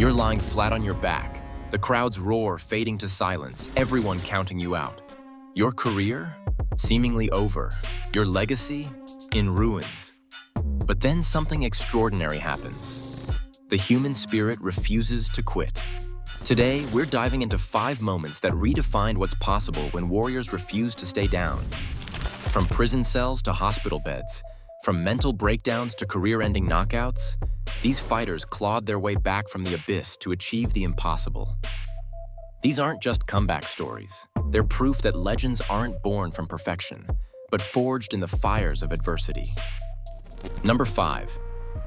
You're lying flat on your back, the crowd's roar fading to silence, everyone counting you out. Your career? Seemingly over. Your legacy? In ruins. But then something extraordinary happens. The human spirit refuses to quit. Today, we're diving into 5 moments that redefined what's possible when warriors refuse to stay down. From prison cells to hospital beds, from mental breakdowns to career-ending knockouts, these fighters clawed their way back from the abyss to achieve the impossible. These aren't just comeback stories. They're proof that legends aren't born from perfection, but forged in the fires of adversity. Number 5.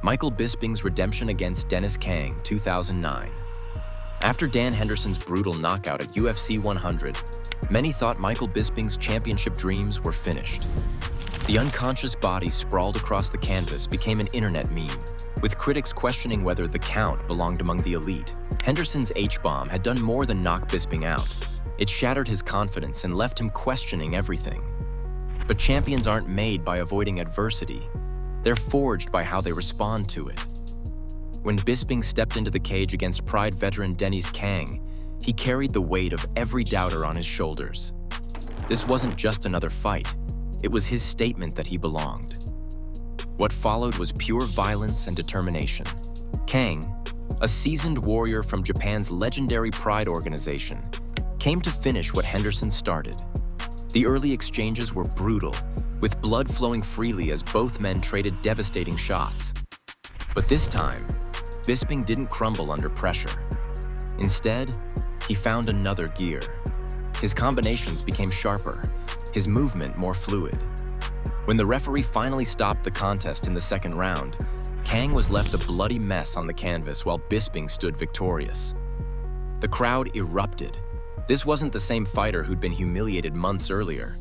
Michael Bisping's redemption against Dennis Kang, 2009. After Dan Henderson's brutal knockout at UFC 100, many thought Michael Bisping's championship dreams were finished. The unconscious body sprawled across the canvas became an internet meme, with critics questioning whether the count belonged among the elite. Henderson's H-bomb had done more than knock Bisping out. It shattered his confidence and left him questioning everything. But champions aren't made by avoiding adversity. They're forged by how they respond to it. When Bisping stepped into the cage against Pride veteran Dennis Kang, he carried the weight of every doubter on his shoulders. This wasn't just another fight. It was his statement that he belonged. What followed was pure violence and determination. Kang, a seasoned warrior from Japan's legendary Pride organization, came to finish what Henderson started. The early exchanges were brutal, with blood flowing freely as both men traded devastating shots. But this time, Bisping didn't crumble under pressure. Instead, he found another gear. His combinations became sharper, his movement more fluid. When the referee finally stopped the contest in the second round, Kang was left a bloody mess on the canvas while Bisping stood victorious. The crowd erupted. This wasn't the same fighter who'd been humiliated months earlier.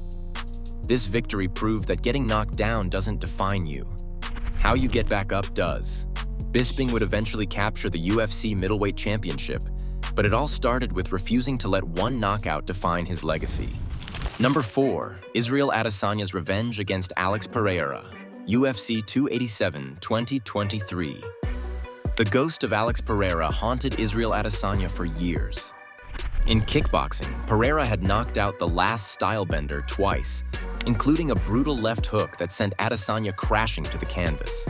This victory proved that getting knocked down doesn't define you. How you get back up does. Bisping would eventually capture the UFC middleweight championship, but it all started with refusing to let one knockout define his legacy. Number 4. Israel Adesanya's revenge against Alex Pereira, UFC 287 2023. The ghost of Alex Pereira haunted Israel Adesanya for years. In kickboxing, Pereira had knocked out the last stylebender twice, including a brutal left hook that sent Adesanya crashing to the canvas.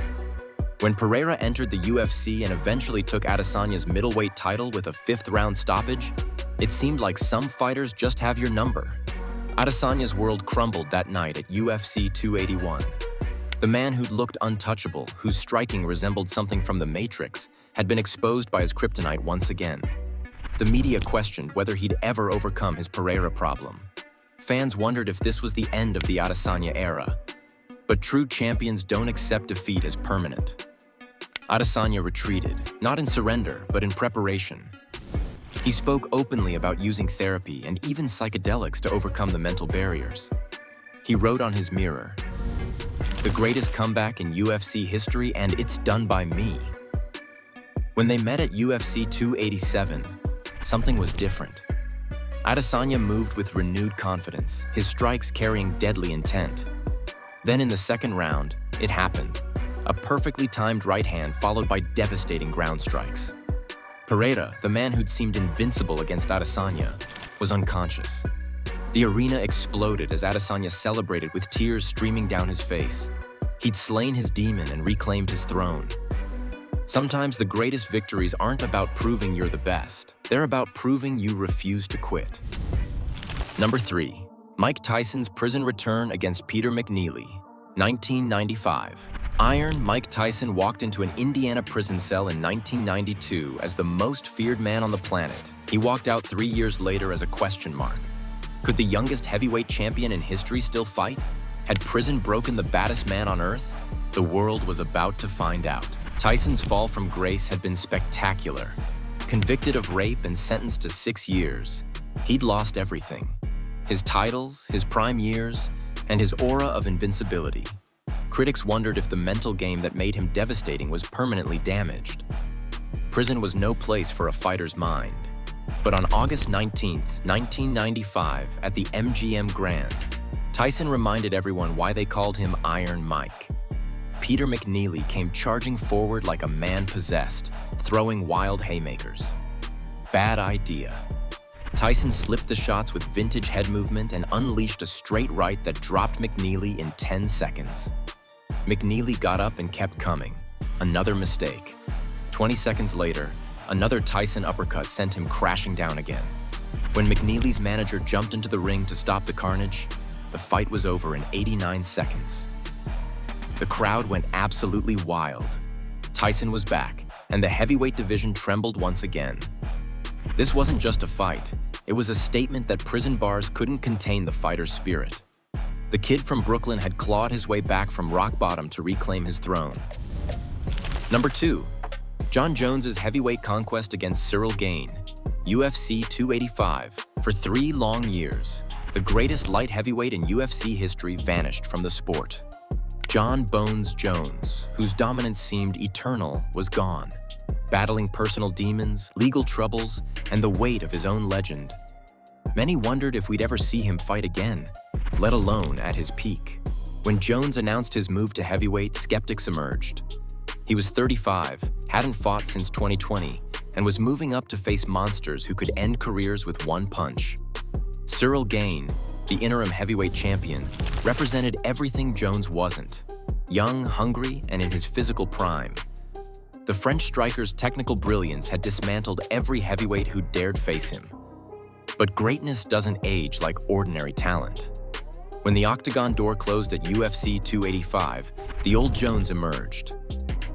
When Pereira entered the UFC and eventually took Adesanya's middleweight title with a 5th-round stoppage, it seemed like some fighters just have your number. Adesanya's world crumbled that night at UFC 281. The man who'd looked untouchable, whose striking resembled something from The Matrix, had been exposed by his kryptonite once again. The media questioned whether he'd ever overcome his Pereira problem. Fans wondered if this was the end of the Adesanya era. But true champions don't accept defeat as permanent. Adesanya retreated, not in surrender, but in preparation. He spoke openly about using therapy and even psychedelics to overcome the mental barriers. He wrote on his mirror, "The greatest comeback in UFC history, and it's done by me." When they met at UFC 287, something was different. Adesanya moved with renewed confidence, his strikes carrying deadly intent. Then in the second round, it happened. A perfectly timed right hand followed by devastating ground strikes. Pereira, the man who'd seemed invincible against Adesanya, was unconscious. The arena exploded as Adesanya celebrated with tears streaming down his face. He'd slain his demon and reclaimed his throne. Sometimes the greatest victories aren't about proving you're the best. They're about proving you refuse to quit. Number 3. Mike Tyson's prison return against Peter McNeely, 1995. Iron Mike Tyson walked into an Indiana prison cell in 1992 as the most feared man on the planet. He walked out 3 years later as a question mark. Could the youngest heavyweight champion in history still fight? Had prison broken the baddest man on earth? The world was about to find out. Tyson's fall from grace had been spectacular. Convicted of rape and sentenced to 6 years, he'd lost everything. His titles, his prime years, and his aura of invincibility. Critics wondered if the mental game that made him devastating was permanently damaged. Prison was no place for a fighter's mind. But on August 19, 1995, at the MGM Grand, Tyson reminded everyone why they called him Iron Mike. Peter McNeely came charging forward like a man possessed, throwing wild haymakers. Bad idea. Tyson slipped the shots with vintage head movement and unleashed a straight right that dropped McNeely in 10 seconds. McNeely got up and kept coming. Another mistake. 20 seconds later, another Tyson uppercut sent him crashing down again. When McNeely's manager jumped into the ring to stop the carnage, the fight was over in 89 seconds. The crowd went absolutely wild. Tyson was back, and the heavyweight division trembled once again. This wasn't just a fight. It was a statement that prison bars couldn't contain the fighter's spirit. The kid from Brooklyn had clawed his way back from rock bottom to reclaim his throne. Number 2. Jon Jones' heavyweight conquest against Cyril Gane, UFC 285. For 3 long years, the greatest light heavyweight in UFC history vanished from the sport. Jon Bones Jones, whose dominance seemed eternal, was gone, battling personal demons, legal troubles, and the weight of his own legend. Many wondered if we'd ever see him fight again, let alone at his peak. When Jones announced his move to heavyweight, skeptics emerged. He was 35, hadn't fought since 2020, and was moving up to face monsters who could end careers with one punch. Cyril Gane, the interim heavyweight champion, represented everything Jones wasn't: young, hungry, and in his physical prime. The French striker's technical brilliance had dismantled every heavyweight who dared face him. But greatness doesn't age like ordinary talent. When the octagon door closed at UFC 285, the old Jones emerged.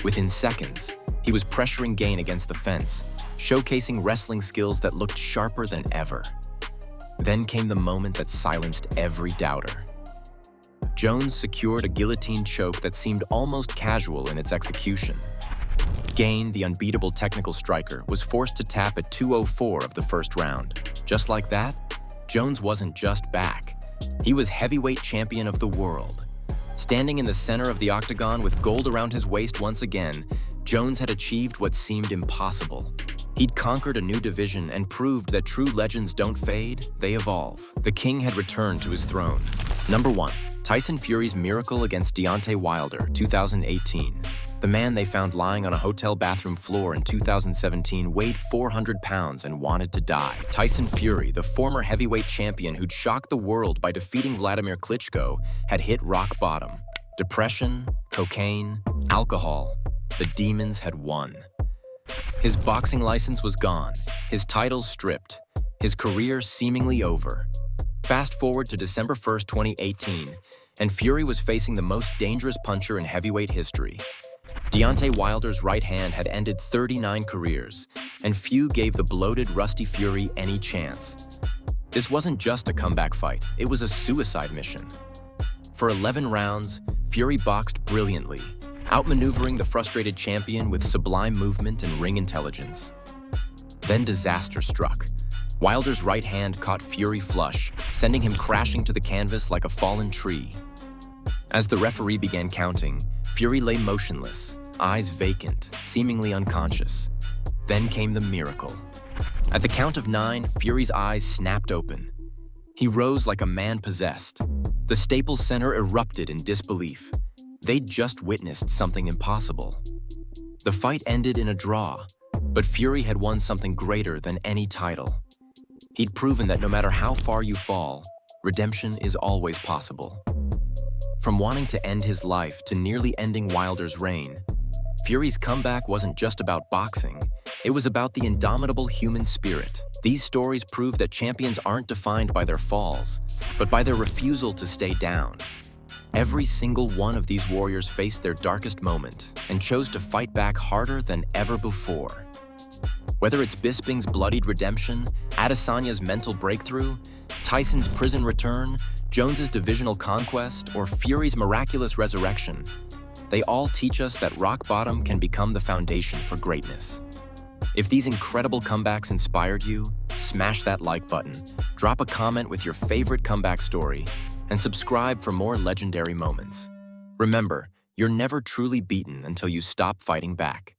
Within seconds, he was pressuring Gane against the fence, showcasing wrestling skills that looked sharper than ever. Then came the moment that silenced every doubter. Jones secured a guillotine choke that seemed almost casual in its execution. Gane, the unbeatable technical striker, was forced to tap at 2:04 of the first round. Just like that, Jones wasn't just back. He was heavyweight champion of the world. Standing in the center of the octagon with gold around his waist once again, Jones had achieved what seemed impossible. He'd conquered a new division and proved that true legends don't fade, they evolve. The king had returned to his throne. Number 1. Tyson Fury's miracle against Deontay Wilder, 2018. The man they found lying on a hotel bathroom floor in 2017 weighed 400 pounds and wanted to die. Tyson Fury, the former heavyweight champion who'd shocked the world by defeating Vladimir Klitschko, had hit rock bottom. Depression, cocaine, alcohol. The demons had won. His boxing license was gone, his titles stripped, his career seemingly over. Fast forward to December 1st, 2018, and Fury was facing the most dangerous puncher in heavyweight history. Deontay Wilder's right hand had ended 39 careers, and few gave the bloated, rusty Fury any chance. This wasn't just a comeback fight, it was a suicide mission. For 11 rounds, Fury boxed brilliantly, outmaneuvering the frustrated champion with sublime movement and ring intelligence. Then disaster struck. Wilder's right hand caught Fury flush, sending him crashing to the canvas like a fallen tree. As the referee began counting, Fury lay motionless, eyes vacant, seemingly unconscious. Then came the miracle. At the count of 9, Fury's eyes snapped open. He rose like a man possessed. The Staples Center erupted in disbelief. They'd just witnessed something impossible. The fight ended in a draw, but Fury had won something greater than any title. He'd proven that no matter how far you fall, redemption is always possible. From wanting to end his life to nearly ending Wilder's reign, Fury's comeback wasn't just about boxing, it was about the indomitable human spirit. These stories prove that champions aren't defined by their falls, but by their refusal to stay down. Every single one of these warriors faced their darkest moment and chose to fight back harder than ever before. Whether it's Bisping's bloodied redemption, Adesanya's mental breakthrough, Tyson's prison return, Jones's divisional conquest, or Fury's miraculous resurrection, they all teach us that rock bottom can become the foundation for greatness. If these incredible comebacks inspired you, smash that like button, drop a comment with your favorite comeback story, and subscribe for more legendary moments. Remember, you're never truly beaten until you stop fighting back.